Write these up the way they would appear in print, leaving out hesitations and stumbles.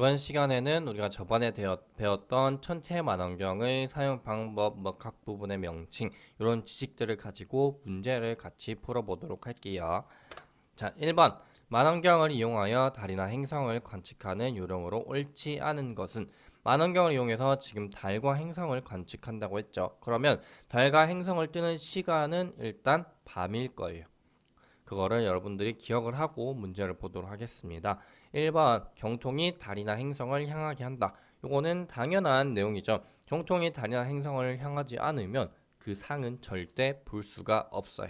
이번 시간에는 우리가 저번에 배웠던 천체 만원경의 사용 방법, 각 부분의 명칭 이런 지식들을 가지고 문제를 같이 풀어보도록 할게요. 자, 1번 만원경을 이용하여 달이나 행성을 관측하는 요령으로 옳지 않은 것은 만원경을 이용해서 지금 달과 행성을 관측한다고 했죠. 그러면 달과 행성을 뜨는 시간은 일단 밤일 거예요. 그거를 여러분들이 기억을 하고 문제를 보도록 하겠습니다. 1번 경통이 달이나 행성을 향하게 한다. 이거는 당연한 내용이죠. 경통이 달이나 행성을 향하지 않으면 그 상은 절대 볼 수가 없어요.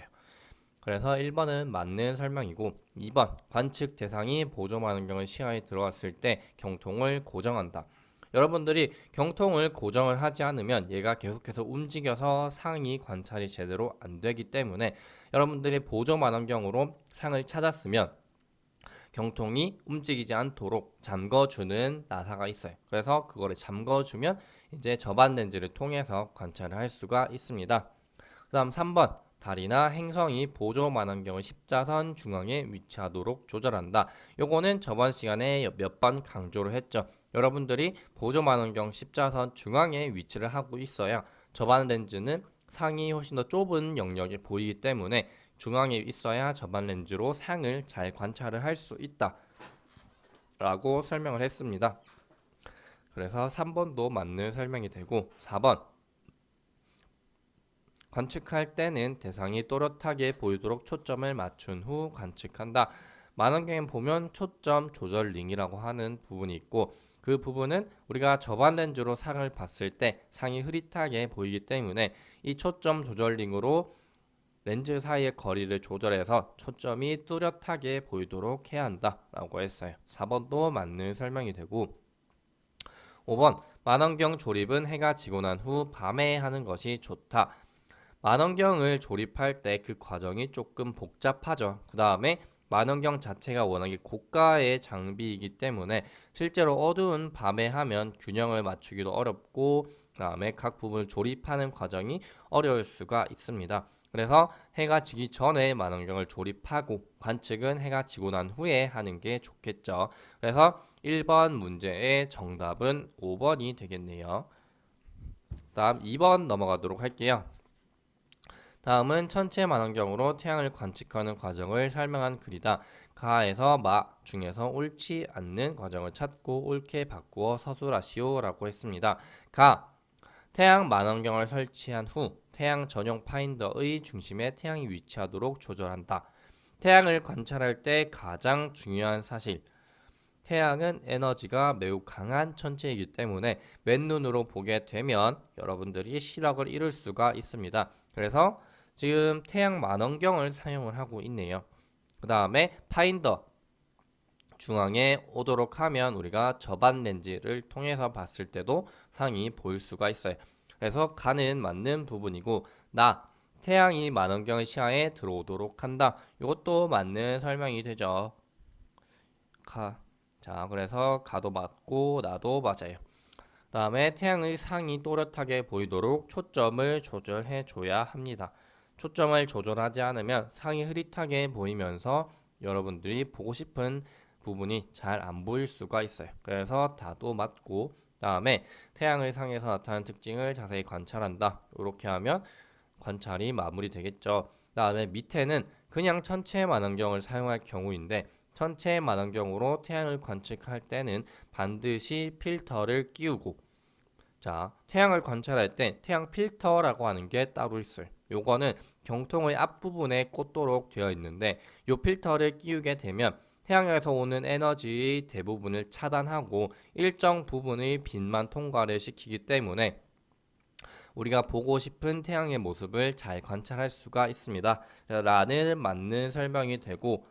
그래서 1번은 맞는 설명이고 2번 관측 대상이 보조만원경의 시야에 들어왔을 때 경통을 고정한다. 여러분들이 경통을 고정을 하지 않으면 얘가 계속해서 움직여서 상이 관찰이 제대로 안 되기 때문에 여러분들이 보조만원경으로 상을 찾았으면 경통이 움직이지 않도록 잠궈주는 나사가 있어요. 그래서 그거를 잠궈주면 이제 저반 렌즈를 통해서 관찰을 할 수가 있습니다. 그 다음 3번 달이나 행성이 보조 만원경의 십자선 중앙에 위치하도록 조절한다. 요거는 저번 시간에 몇 번 강조를 했죠. 여러분들이 보조 만원경 십자선 중앙에 위치를 하고 있어야 저반 렌즈는 상이 훨씬 더 좁은 영역에 보이기 때문에 중앙에 있어야 저반 렌즈로 상을 잘 관찰을 할 수 있다 라고 설명을 했습니다. 그래서 3번도 맞는 설명이 되고 4번 관측할 때는 대상이 또렷하게 보이도록 초점을 맞춘 후 관측한다. 만원경에 보면 초점 조절 링이라고 하는 부분이 있고 그 부분은 우리가 저반 렌즈로 상을 봤을 때 상이 흐릿하게 보이기 때문에 이 초점 조절 링으로 렌즈 사이의 거리를 조절해서 초점이 뚜렷하게 보이도록 해야 한다 라고 했어요. 4번도 맞는 설명이 되고 5번 만원경 조립은 해가 지고 난 후 밤에 하는 것이 좋다. 만원경을 조립할 때 그 과정이 조금 복잡하죠. 그 다음에 만원경 자체가 워낙에 고가의 장비이기 때문에 실제로 어두운 밤에 하면 균형을 맞추기도 어렵고 그 다음에 각 부분을 조립하는 과정이 어려울 수가 있습니다. 그래서 해가 지기 전에 만원경을 조립하고 관측은 해가 지고 난 후에 하는 게 좋겠죠. 그래서 1번 문제의 정답은 5번이 되겠네요. 다음 2번 넘어가도록 할게요. 다음은 천체 만원경으로 태양을 관측하는 과정을 설명한 글이다. 가에서 마 중에서 옳지 않는 과정을 찾고 옳게 바꾸어 서술하시오 라고 했습니다. 가 태양 만원경을 설치한 후 태양 전용 파인더의 중심에 태양이 위치하도록 조절한다. 태양을 관찰할 때 가장 중요한 사실 태양은 에너지가 매우 강한 천체이기 때문에 맨눈으로 보게 되면 여러분들이 시력을 잃을 수가 있습니다. 그래서 지금 태양 만원경을 사용을 하고 있네요. 그 다음에 파인더 중앙에 오도록 하면 우리가 저반 렌즈를 통해서 봤을 때도 상이 보일 수가 있어요. 그래서 가는 맞는 부분이고 나 태양이 만원경의 시야에 들어오도록 한다. 이것도 맞는 설명이 되죠. 자, 그래서 가도 맞고 나도 맞아요. 다음에 태양의 상이 또렷하게 보이도록 초점을 조절해 줘야 합니다. 초점을 조절하지 않으면 상이 흐릿하게 보이면서 여러분들이 보고 싶은 부분이 잘 안 보일 수가 있어요. 그래서 다도 맞고 다음에 태양의 상에서 나타나는 특징을 자세히 관찰한다. 이렇게 하면 관찰이 마무리되겠죠. 다음에 밑에는 그냥 천체 만원경을 사용할 경우인데 천체 만원경으로 태양을 관측할 때는 반드시 필터를 끼우고 자, 태양을 관찰할 때 태양 필터라고 하는 게 따로 있어요. 요거는 경통의 앞부분에 꽂도록 되어 있는데 요 필터를 끼우게 되면 태양에서 오는 에너지의 대부분을 차단하고 일정 부분의 빛만 통과를 시키기 때문에 우리가 보고 싶은 태양의 모습을 잘 관찰할 수가 있습니다. 라는 맞는 설명이 되고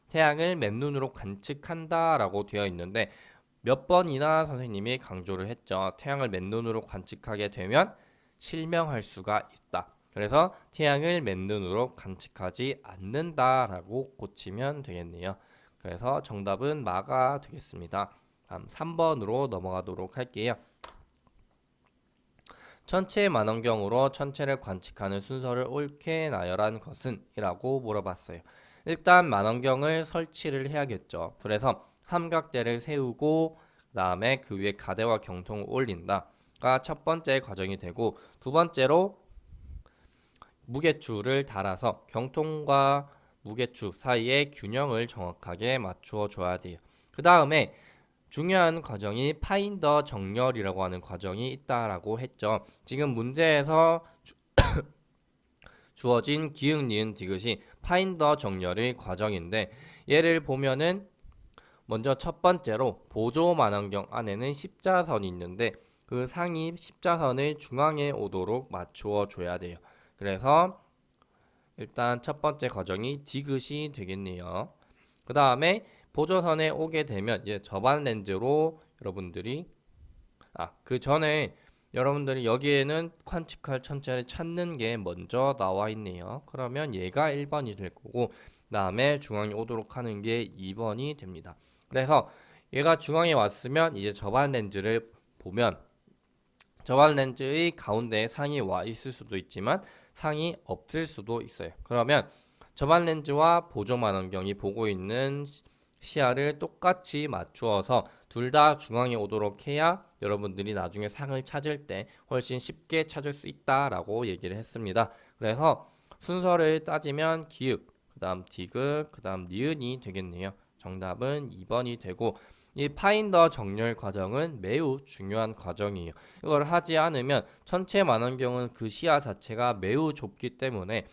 태양을 맨눈으로 관측한다 라고 되어 있는데 몇 번이나 선생님이 강조를 했죠. 태양을 맨눈으로 관측하게 되면 실명할 수가 있다. 그래서 태양을 맨눈으로 관측하지 않는다라고 고치면 되겠네요. 그래서 정답은 마가 되겠습니다. 다음 3번으로 넘어가도록 할게요. 천체 만원경으로 천체를 관측하는 순서를 옳게 나열한 것은? 이라고 물어봤어요. 일단 만원경을 설치를 해야겠죠. 그래서 삼각대를 세우고 그 다음에 그 위에 가대와 경통을 올린다가 첫 번째 과정이 되고, 두 번째로 무게추를 달아서 경통과 무게추 사이의 균형을 정확하게 맞추어 줘야 돼요. 그 다음에 중요한 과정이 파인더 정렬이라고 하는 과정이 있다라고 했죠. 지금 문제에서 주어진 기역, 니은, 디귿이 파인더 정렬의 과정인데, 예를 보면은 먼저 첫 번째로 보조 만원경 안에는 십자선이 있는데 그 상이 십자선의 중앙에 오도록 맞추어 줘야 돼요. 그래서 일단 첫 번째 과정이 디귿이 되겠네요. 그 다음에 보조선에 오게 되면 이제 접안 렌즈로 여러분들이 그 전에 여러분들이 여기에는 관측할 천체를 찾는 게 먼저 나와 있네요. 그러면 얘가 1번이 될 거고, 그 다음에 중앙에 오도록 하는 게 2번이 됩니다. 그래서 얘가 중앙에 왔으면 이제 접안 렌즈를 보면 접안 렌즈의 가운데에 상이 와 있을 수도 있지만 상이 없을 수도 있어요. 그러면 접안 렌즈와 보조 만원경이 보고 있는 시야를 똑같이 맞추어서 둘 다 중앙에 오도록 해야 여러분들이 나중에 상을 찾을 때 훨씬 쉽게 찾을 수 있다라고 얘기를 했습니다. 그래서 순서를 따지면 기역, 그 다음 디귿, 그 다음 니은이 되겠네요. 정답은 2번이 되고, 이 파인더 정렬 과정은 매우 중요한 과정이에요. 이걸 하지 않으면 천체 만원경은 그 시야 자체가 매우 좁기 때문에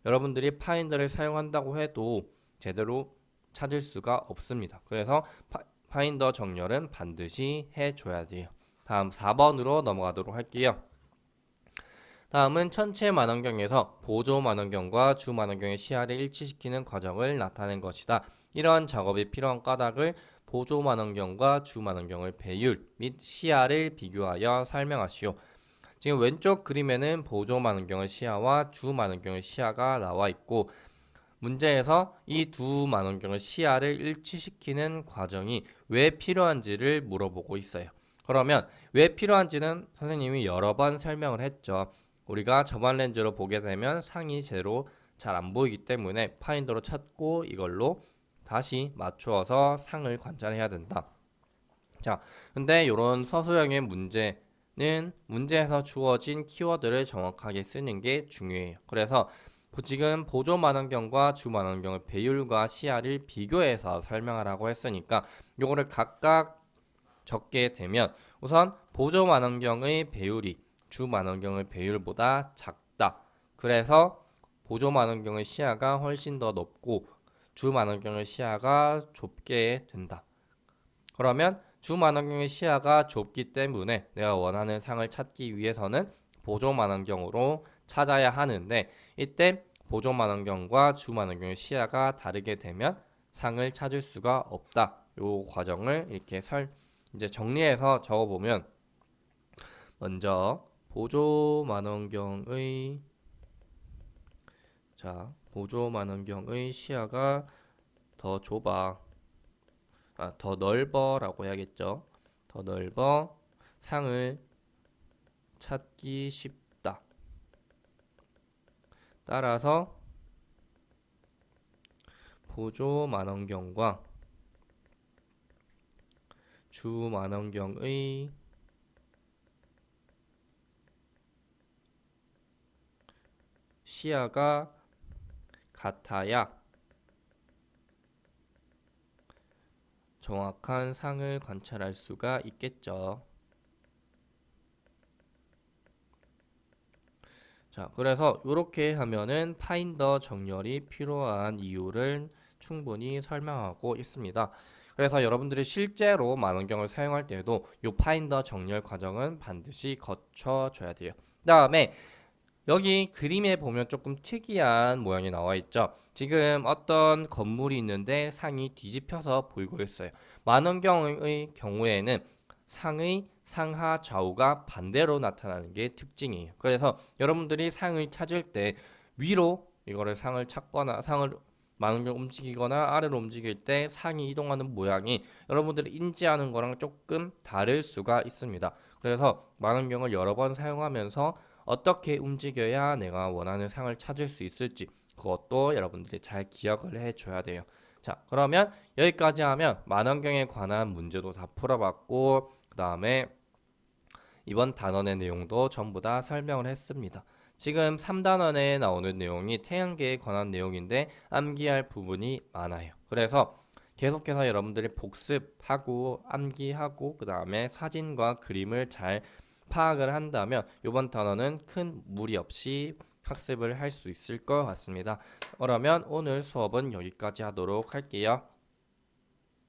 여러분들이 파인더를 사용한다고 해도 제대로 찾을 수가 없습니다. 그래서 파인더 정렬은 반드시 해줘야 돼요. 다음 4번으로 넘어가도록 할게요. 다음은 천체 만원경에서 보조 만원경과 주 만원경의 시야를 일치시키는 과정을 나타낸 것이다. 이러한 작업이 필요한 까닭을 보조 만원경과 주 만원경의 배율 및 시야를 비교하여 설명하시오. 지금 왼쪽 그림에는 보조 만원경의 시야와 주 만원경의 시야가 나와 있고, 문제에서 이 두 만원경의 시야를 일치시키는 과정이 왜 필요한지를 물어보고 있어요. 그러면 왜 필요한지는 선생님이 여러 번 설명을 했죠. 우리가 접안 렌즈로 보게 되면 상이 제대로 잘 안 보이기 때문에 파인더로 찾고 이걸로 다시 맞추어서 상을 관찰해야 된다. 자, 근데 이런 서술형의 문제는 문제에서 주어진 키워드를 정확하게 쓰는 게 중요해요. 그래서 지금 보조 만원경과 주 만원경의 배율과 시야를 비교해서 설명하라고 했으니까 요거를 각각 적게 되면, 우선 보조 만원경의 배율이 주 만원경의 배율보다 작다. 그래서 보조 만원경의 시야가 훨씬 더 높고 주 만원경의 시야가 좁게 된다. 그러면 주 만원경의 시야가 좁기 때문에 내가 원하는 상을 찾기 위해서는 보조 만원경으로 찾아야 하는데, 이때 보조 만원경과 주 만원경의 시야가 다르게 되면 상을 찾을 수가 없다. 요 과정을 이렇게 이제 정리해서 적어보면, 먼저 보조 만원경의 시야가 더 좁아, 더 넓어라고 해야겠죠. 더 넓어 상을 찾기 쉽다. 따라서 보조 만원경과 주 만원경의 시야가 같아야 정확한 상을 관찰할 수가 있겠죠. 자, 그래서 이렇게 하면은 파인더 정렬이 필요한 이유를 충분히 설명하고 있습니다. 그래서 여러분들이 실제로 만원경을 사용할 때에도 이 파인더 정렬 과정은 반드시 거쳐줘야 돼요. 그 다음에 여기 그림에 보면 조금 특이한 모양이 나와 있죠. 지금 어떤 건물이 있는데 상이 뒤집혀서 보이고 있어요. 만원경의 경우에는 상의 상하 좌우가 반대로 나타나는 게 특징이에요. 그래서 여러분들이 상을 찾을 때 위로 이거를 상을 찾거나 상을 만원경 움직이거나 아래로 움직일 때 상이 이동하는 모양이 여러분들이 인지하는 거랑 조금 다를 수가 있습니다. 그래서 만원경을 여러 번 사용하면서 어떻게 움직여야 내가 원하는 상을 찾을 수 있을지 그것도 여러분들이 잘 기억을 해줘야 돼요. 자, 그러면 여기까지 하면 만원경에 관한 문제도 다 풀어봤고 그 다음에 이번 단원의 내용도 전부 다 설명을 했습니다. 지금 3단원에 나오는 내용이 태양계에 관한 내용인데 암기할 부분이 많아요. 그래서 계속해서 여러분들이 복습하고 암기하고 그 다음에 사진과 그림을 잘 파악을 한다면 이번 단원은 큰 무리 없이 학습을 할 수 있을 것 같습니다. 그러면 오늘 수업은 여기까지 하도록 할게요.